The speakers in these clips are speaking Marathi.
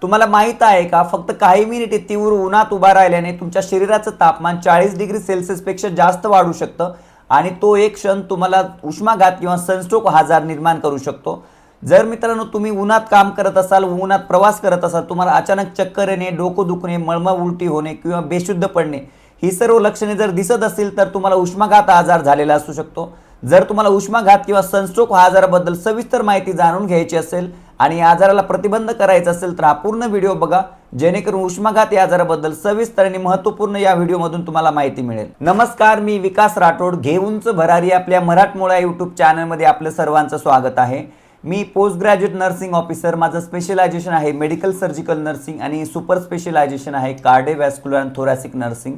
तुम्हाला माहित आहे का, फक्त काही मिनिटे तीव्र उन्हात उभा राहिल्याने तुमच्या शरीराचं तापमान 40 डिग्री सेल्सिअस पेक्षा जास्त वाढू शकतं आणि तो एक क्षण तुम्हाला उष्माघात किंवा सनस्ट्रोक आजार निर्माण करू शकतो। जर मित्रांनो तुम्ही उन्हात काम करत असाल, उन्हात प्रवास करत असाल, तुम्हाला अचानक चक्कर येणे, डोकं दुखणे, मळमळ उलटी होणे किंवा बेशुद्ध पडणे ही सर्व लक्षणे जर दिसत असतील तर तुम्हाला उष्माघात आजार झालेला असू शकतो। जर तुम्हाला उष्माघात किंवा सनस्ट्रोक आजाराबद्दल सविस्तर माहिती जाणून घ्यायची असेल आणि या आजाराला प्रतिबंध करायचा असेल तर हा पूर्ण व्हिडिओ बघा, जेणेकरून उष्माघात या आजाराबद्दल सविस्तर आणि महत्त्वपूर्ण या व्हिडिओमधून तुम्हाला माहिती मिळेल। नमस्कार, मी विकास राठोड, घे उंच भरारी आपल्या मराठमोळा यूट्यूब चॅनलमध्ये आपलं सर्वांचं स्वागत आहे। मी पोस्ट ग्रॅज्युएट नर्सिंग ऑफिसर, माझं स्पेशलायझेशन आहे मेडिकल सर्जिकल नर्सिंग आणि सुपर स्पेशलायझेशन आहे कार्डिओव्हॅस्क्युलर आणि थोरॅसिक नर्सिंग,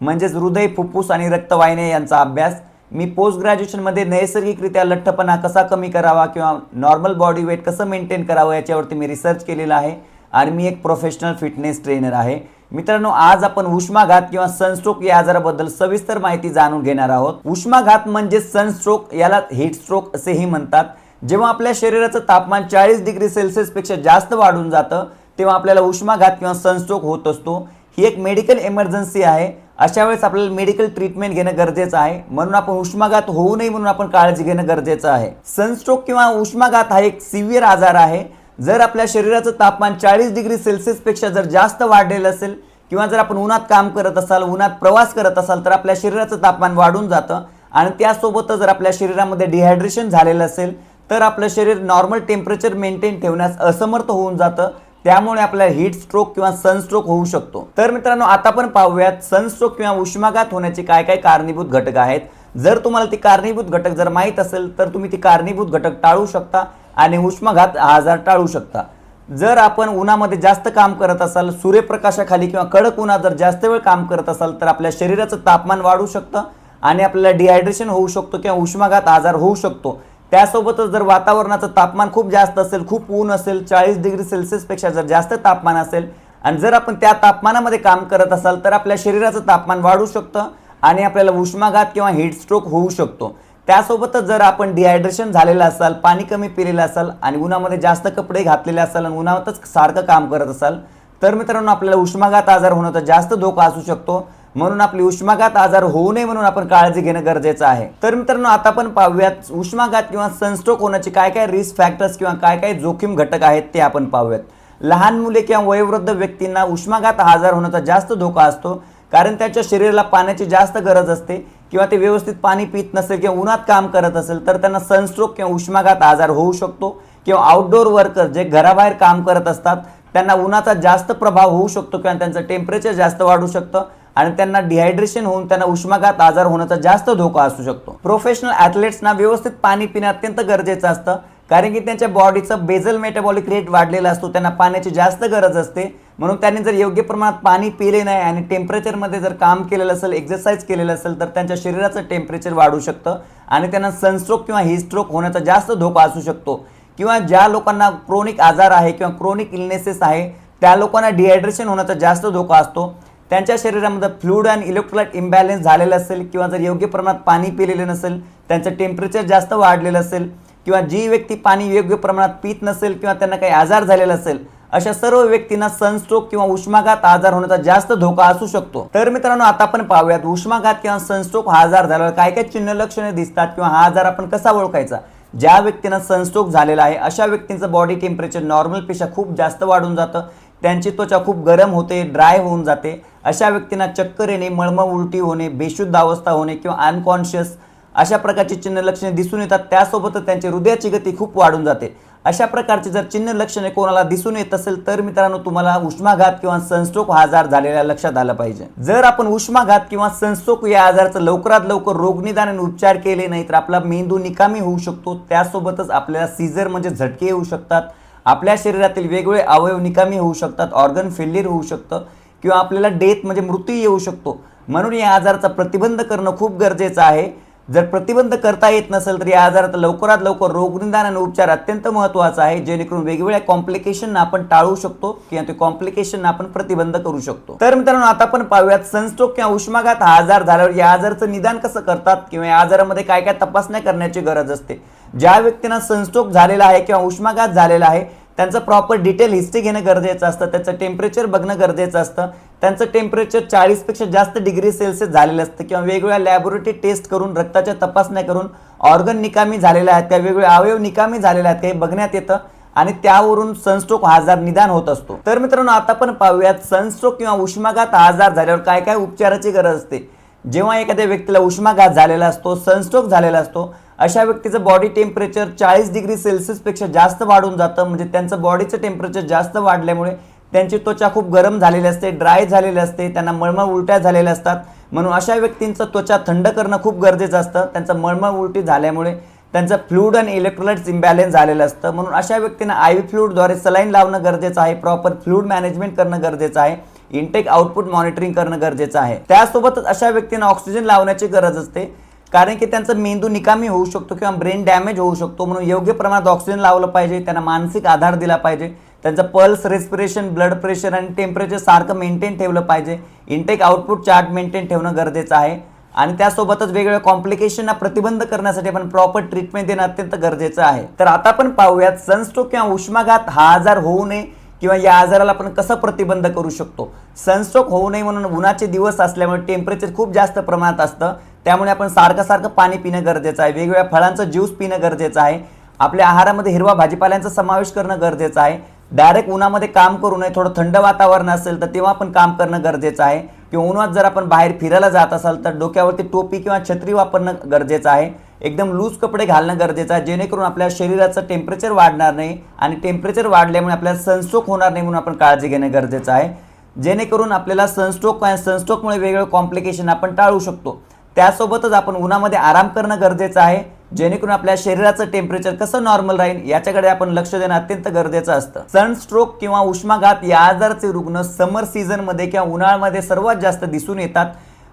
म्हणजेच हृदय, फुफ्फुस आणि रक्तवाहिन्या यांचा अभ्यास। मी पोस्ट ग्रॅज्युएशनमध्ये नैसर्गिकरित्या लठ्ठपणा कसा कमी करावा किंवा नॉर्मल बॉडी वेट कसं मेंटेन करावं याच्यावरती मी रिसर्च केलेला आहे आणि मी एक प्रोफेशनल फिटनेस ट्रेनर आहे। मित्रांनो, आज आपण उष्माघात किंवा सनस्ट्रोक या आजाराबद्दल सविस्तर माहिती जाणून घेणार आहोत। उष्माघात म्हणजे सनस्ट्रोक, याला हीट स्ट्रोक असेही म्हणतात। जेव्हा आपल्या शरीराचं तापमान 40 डिग्री सेल्सिअस पेक्षा जास्त वाढून जातं तेव्हा आपल्याला उष्माघात किंवा सनस्ट्रोक होत असतो। ही एक मेडिकल इमर्जन्सी आहे। अशा वेळेस आपल्याला मेडिकल ट्रीटमेंट घेणं गरजेचं आहे, म्हणून आपण उष्माघात होऊ नये म्हणून आपण काळजी घेणं गरजेचं आहे। सनस्ट्रोक किंवा उष्माघात हा एक सिव्हिअर आजार आहे। जर आपल्या शरीराचं तापमान 40 डिग्री सेल्सिअस पेक्षा जर जास्त वाढलेलं असेल किंवा जर आपण उन्हात काम करत असाल, उन्हात प्रवास करत असाल तर आपल्या शरीराचं तापमान वाढून जातं आणि त्यासोबतच जर आपल्या शरीरामध्ये डिहायड्रेशन झालेलं असेल तर आपलं शरीर नॉर्मल टेम्परेचर मेंटेन ठेवण्यास असमर्थ होऊन जातं, त्यामुळे आपल्याला हीट स्ट्रोक किंवा सनस्ट्रोक होऊ शकतो। तर मित्रांनो, आता आपण पाहूयात सनस्ट्रोक किंवा उष्माघात होण्याचे काय काय कारणीभूत घटक आहेत। जर तुम्हाला ती कारणीभूत घटक जर माहीत असेल तर तुम्ही ती कारणीभूत घटक टाळू शकता आणि उष्माघात आजार टाळू शकता। जर आपण उन्हामध्ये जास्त काम करत असाल, सूर्यप्रकाशाखाली किंवा कडक उन्हात जर जास्त वेळ काम करत असाल तर आपल्या शरीराचं तापमान वाढू शकतं आणि आपल्याला डिहायड्रेशन होऊ शकतो किंवा उष्माघात आजार होऊ शकतो। त्यासोबतच जर वातावरणाचं तापमान खूप जास्त असेल, खूप ऊन असेल, 40 डिग्री सेल्सिअस पेक्षा जर जास्त तापमान असेल आणि जर आपण त्या तापमानामध्ये काम करत असाल तर आपल्या शरीराचं तापमान वाढू शकतं आणि आपल्याला उष्माघात किंवा हीट स्ट्रोक होऊ शकतो। त्यासोबतच जर आपण डिहायड्रेशन झालेलं असाल, पाणी कमी पिलेलं असाल आणि उन्हामध्ये जास्त कपडे घातलेले असाल आणि उन्हातच सारखं काम करत असाल तर मित्रांनो आपल्याला उष्माघात आजार होण्याचा जास्त धोका असू शकतो, म्हणून आपली उष्माघात आजार होऊ नये म्हणून आपण काळजी घेणं गरजेचं आहे। तर मित्रांनो, आता आपण पाहूयात उष्माघात किंवा सनस्ट्रोक होण्याचे काय काय रिस्क फॅक्टर्स किंवा काय काय जोखीम घटक आहेत ते आपण पाहूयात। लहान मुले किंवा वयोवृद्ध व्यक्तींना उष्माघात आजार होण्याचा जास्त धोका असतो, कारण त्यांच्या शरीराला पाण्याची जास्त गरज असते किंवा ते व्यवस्थित पाणी पित नसेल किंवा उन्हात काम करत असेल तर त्यांना सनस्ट्रोक किंवा उष्माघात आजार होऊ शकतो। किंवा आउटडोर वर्कर जे घराबाहेर काम करत असतात त्यांना उन्हाचा जास्त प्रभाव होऊ शकतो किंवा त्यांचं टेम्परेचर जास्त वाढू शकतं आणि त्यांना डिहायड्रेशन होऊन त्यांना उष्माघात आजार होण्याचा जास्त धोका असू शकतो। प्रोफेशनल ॲथलीट्सना व्यवस्थित पाणी पिणं अत्यंत गरजेचं असतं, कारण की त्यांच्या बॉडीचं बेझल मेटाबॉलिक रेट वाढलेला असतो, त्यांना पाण्याची जास्त गरज असते, म्हणून त्यांनी जर योग्य प्रमाणात पाणी पिले नाही आणि टेम्परेचरमध्ये जर काम केलेलं असेल, एक्सरसाइज केलेलं असेल तर त्यांच्या शरीराचं टेम्परेचर वाढू शकतं आणि त्यांना सनस्ट्रोक किंवा हीट स्ट्रोक होण्याचा जास्त धोका असू शकतो। किंवा ज्या लोकांना क्रोनिक आजार आहे किंवा क्रोनिक इलनेसेस आहे त्या लोकांना डिहायड्रेशन होण्याचा जास्त धोका असतो। त्यांच्या शरीरामध्ये फ्लूइड आणि इलेक्ट्रोलाइट इम्बॅलन्स झालेलं असेल किंवा जर योग्य प्रमाणात पाणी पिलेलं नसेल, त्यांचं टेम्परेचर जास्त वाढलेलं असेल किंवा जी व्यक्ती पाणी योग्य प्रमाणात पित नसेल किंवा त्यांना काही आजार झालेला असेल, अशा सर्व व्यक्तींना सनस्ट्रोक किंवा उष्माघात आजार होण्याचा जास्त धोका असू शकतो। तर मित्रांनो, आता आपण पाहूयात उष्माघात किंवा सनस्ट्रोक हा आजार झाल्यावर काय काय चिन्ह लक्षणे दिसतात किंवा हा आजार आपण कसा ओळखायचा। ज्या व्यक्तींना सनस्ट्रोक झालेला आहे अशा व्यक्तींचं बॉडी टेम्परेचर नॉर्मलपेक्षा खूप जास्त वाढून जातं, त्यांची त्वचा खूप गरम होते, ड्राय होऊन जाते। अशा व्यक्तींना चक्कर येणे, मळमळ उलटी होणे, बेशुद्ध अवस्था होणे किंवा अनकॉन्शियस अशा प्रकारची चिन्ह लक्षणे दिसून येतात। त्यासोबतच त्यांची हृदयाची गती खूप वाढून जाते। अशा प्रकारची जर चिन्ह लक्षणे कोणाला दिसून येत असेल तर मित्रांनो तुम्हाला उष्माघात किंवा सनस्ट्रोक हा आजार झालेला लक्षात आलं पाहिजे। जर आपण उष्माघात किंवा सनस्ट्रोक या आजाराचं लवकरात लवकर रोगनिदान आणि उपचार केले नाही तर आपला मेंदू निकामी होऊ शकतो, त्यासोबतच आपल्याला सीझर म्हणजे झटके येऊ शकतात, आपल्या शरीरातील वेगवेगळे अवयव निकामी होऊ शकतात, ऑर्गन फेल्युअर होऊ शकतं किंवा आपल्याला डेथ म्हणजे मृत्यू येऊ शकतो। म्हणून या आजाराचा प्रतिबंध करणं खूप गरजेचं आहे। जर प्रतिबंध करता येत नसेल तर या आजारात लवकरात लवकर रोगनिदान आणि उपचार अत्यंत महत्त्वाचा आहे, जेणेकरून वेगवेगळ्या कॉम्प्लिकेशन आपण टाळू शकतो किंवा ते कॉम्प्लिकेशन आपण प्रतिबंध करू शकतो। तर मित्रांनो, आता आपण पाहूयात सनस्ट्रोक किंवा उष्माघात हा आजार झाल्यावर या आजाराचं निदान कसं करतात किंवा या आजारामध्ये काय काय तपासण्या करण्याची गरज असते। ज्या व्यक्तींना सनस्ट्रोक झालेला आहे किंवा उष्माघात झालेला आहे त्यांचं प्रॉपर डिटेल हिस्ट्री घेणं गरजेचं असतं, त्याचं टेम्परेचर बघणं गरजेचं असतं, त्यांचं टेम्परेचर 40 पेक्षा जास्त डिग्री सेल्सिअस झालेलं असतं किंवा वेगवेगळ्या लॅबोरेटरी टेस्ट करून रक्ताच्या तपासण्या करून ऑर्गन निकामी झालेले आहेत त्या वेगवेगळे अवयव निकामी झालेले आहेत हे बघण्यात येतं आणि त्यावरून सनस्ट्रोक हा आजार निदान होत असतो। तर मित्रांनो आता आपण पाहूयात सनस्ट्रोक किंवा उष्माघात हा आजार झाल्यावर काय काय उपचाराची गरज असते। जेव्हा एखाद्या व्यक्तीला उष्माघात झालेला असतो, सनस्ट्रोक झालेला असतो, अशा व्यक्तीचं बॉडी टेम्परेचर 40 डिग्री सेल्सिअस पेक्षा जास्त वाढून जातं, म्हणजे त्यांचं बॉडीचं टेम्परेचर जास्त वाढल्यामुळे त्यांची त्वचा खूप गरम झालेली असते, ड्राय झालेली असते, त्यांना मळमळ उलट्या झालेल्या असतात। म्हणून अशा व्यक्तींचं त्वचा थंड करणं खूप गरजेचं असतं। त्यांचं मळमळ उलटी झाल्यामुळे त्यांचं फ्लूइड आणि इलेक्ट्रोलाइट्स इम्बॅलन्स झालेलं असतं, म्हणून अशा व्यक्तींना IV फ्लूइडद्वारे सलाईन लावणं गरजेचं आहे, प्रॉपर फ्लूइड मॅनेजमेंट करणं गरजेचं आहे, इनटेक आउटपुट मॉनिटरिंग करणं गरजेचं आहे। त्यासोबतच अशा व्यक्तींना ऑक्सिजन लावण्याची गरज असते, कारण की त्यांचा मेंदू निकामी होऊ शकतो किंवा ब्रेन डॅमेज होऊ शकतो, म्हणून योग्य प्रमाणात ऑक्सिजन लावलं पाहिजे, त्यांना मानसिक आधार दिला पाहिजे, त्यांचं पल्स, रेस्पिरेशन, ब्लड प्रेशर आणि टेम्परेचर सारखं मेंटेन ठेवलं पाहिजे, इनटेक आउटपुट चार्ट मेंटेन ठेवणं गरजेचं आहे आणि त्यासोबतच वेगवेगळ्या कॉम्प्लिकेशनना प्रतिबंध करण्यासाठी आपण प्रॉपर ट्रीटमेंट देणं अत्यंत गरजेचं आहे। तर आता आपण पाहूयात सनस्ट्रोक किंवा उष्माघात हा आजार होऊ नये किंवा या आजाराला आपण कसं प्रतिबंध करू शकतो। सनस्ट्रोक होऊ नये म्हणून उन्हाचे दिवस असल्यामुळे टेम्परेचर खूप जास्त प्रमाणात असतं, त्यामुळे आपण सारखं पाणी पिणं गरजेचं आहे, वेगवेगळ्या फळांचं ज्यूस पिणं गरजेचं आहे, आपल्या आहारामध्ये हिरवा भाजीपाल्यांचा समावेश करणं गरजेचं आहे, डायरेक्ट उन्हामध्ये काम करू नये, थोडं थंड वातावरण असेल तर तेव्हा आपण काम करणं गरजेचं आहे किंवा उन्हात जर आपण बाहेर फिरायला जात असाल तर डोक्यावरती टोपी किंवा छत्री वापरणं गरजेचं आहे, एकदम लूज कपडे घालणं गरजेचं आहे जेणेकरून आपल्या शरीराचं टेम्परेचर वाढणार नाही आणि टेम्परेचर वाढल्यामुळे आपल्याला सनस्ट्रोक होणार नाही म्हणून आपण काळजी घेणं गरजेचं आहे, जेणेकरून आपल्याला सनस्ट्रोकमुळे वेगवेगळे कॉम्प्लिकेशन आपण टाळू शकतो। त्यासोबतच आपण उन्हामध्ये आराम करणं गरजेचं आहे, जेणेकरून आपल्या शरीराचं टेम्परेचर कसं नॉर्मल राहील याच्याकडे आपण लक्ष देणं अत्यंत गरजेचं असतं। सनस्ट्रोक किंवा उष्माघात या आजाराचे रुग्ण समर सीझनमध्ये किंवा उन्हाळ्यामध्ये सर्वात जास्त दिसून येतात,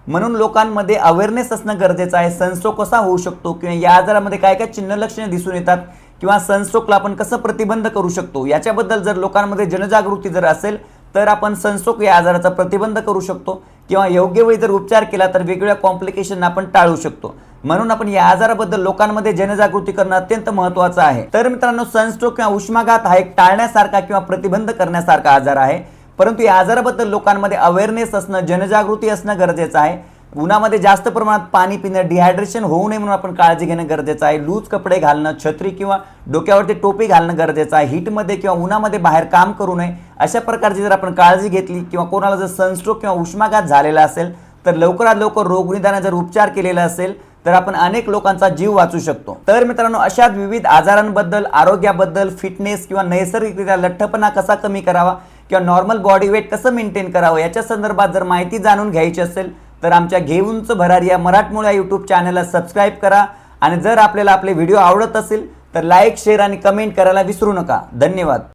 म्हणून लोकांमध्ये अवेअरनेस असणं गरजेचं आहे। सनस्ट्रोक कसा होऊ शकतो किंवा या आजारामध्ये काय काय चिन्ह लक्षणे दिसून येतात किंवा सनस्ट्रोकला आपण कसं प्रतिबंध करू शकतो याच्याबद्दल जर लोकांमध्ये जनजागृती जर असेल तर आपण सनस्ट्रोक या आजाराचा प्रतिबंध करू शकतो किंवा योग्य वेळी जर उपचार केला तर वेगवेगळ्या कॉम्प्लिकेशन आपण टाळू शकतो, म्हणून आपण या आजाराबद्दल लोकांमध्ये जनजागृती करणं अत्यंत महत्त्वाचं आहे। तर मित्रांनो सनस्ट्रोक किंवा उष्माघात हा एक टाळण्यासारखा किंवा प्रतिबंध करण्यासारखा आजार आहे, परंतु या आजाराबद्दल लोकांमध्ये अवेअरनेस असणं, जनजागृती असणं गरजेचं आहे। उन्हामध्ये जास्त प्रमाणात पाणी पिणं, डिहायड्रेशन होऊ नये म्हणून आपण काळजी घेणं गरजेचं आहे, लूज कपडे घालणं, छत्री किंवा डोक्यावरती टोपी घालणं गरजेचं आहे, हीटमध्ये किंवा उन्हामध्ये बाहेर काम करू नये। अशा प्रकारची जर आपण काळजी घेतली किंवा कोणाला जर सनस्ट्रोक किंवा उष्माघात झालेला असेल तर लवकरात लवकर रोगनिदान जर उपचार केलेला असेल तर आपण अनेक लोकांचा जीव वाचू शकतो। तर मित्रांनो अशा विविध आजारांबद्दल, आरोग्याबद्दल, फिटनेस किंवा नैसर्गिकरित्या लठ्ठपणा कसा कमी करावा किंवा नॉर्मल बॉडी वेट कसं मेंटेन करावं याच्या संदर्भात जर माहिती जाणून घ्यायची असेल तर आमच्या घेऊनच भरारी या मराठमोळ्या यूट्यूब चॅनलला सबस्क्राईब करा आणि जर आपल्याला आपले व्हिडिओ आवडत असेल तर लाईक, शेअर आणि कमेंट करायला विसरू नका। धन्यवाद।